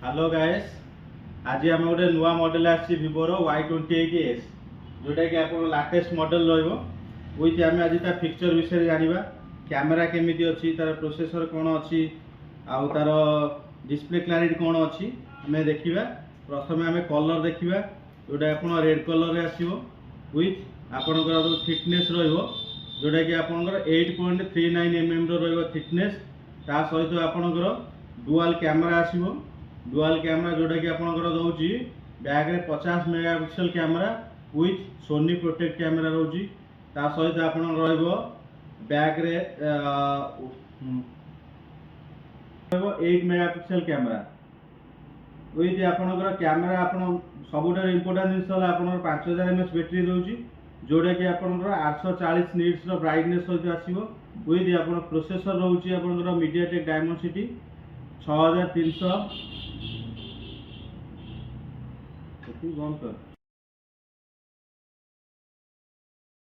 Hello guys, आज आम गोटे नुआ मॉडल आसी विवोर Y28s जोटा कि आप लाटेस्ट मॉडल रही आम आज तार फीचर विषय जाना कैमेरा केमी अच्छी तार प्रोसेसर कौन अच्छी आउ तार डिस्प्ले क्लारिटी कौन अच्छी आम देखा। प्रथम आम कलर देखा जोटा आप रेड कलर रे आसो विथ आपणकर जो थिकनेस रोटा कि आपंकर 8.39 mm थिकनेस ता सहित आपणकर डुआल कैमेरा आसो। डुआल कैमेरा जोटा कि आपंकर रोची बैग रे 50 megapixel camera with Sony protect camera रोची ता सहित आपन रहइबो बैग रे 8 मेगापिक्सल कैमेरा विथ आपनकर कैमेरा आपन सबुठार इंपोर्टेंट जिनिस होला आपनकर 5000 mAh बैटरी रोची जोटा कि आपनकर 840 निट्स रो ब्राइटनेस सहित आसीबो विथ आपन प्रोसेसर रोची आपनकर मीडियाटेक डायमेंसिटी 6300 बंद कर।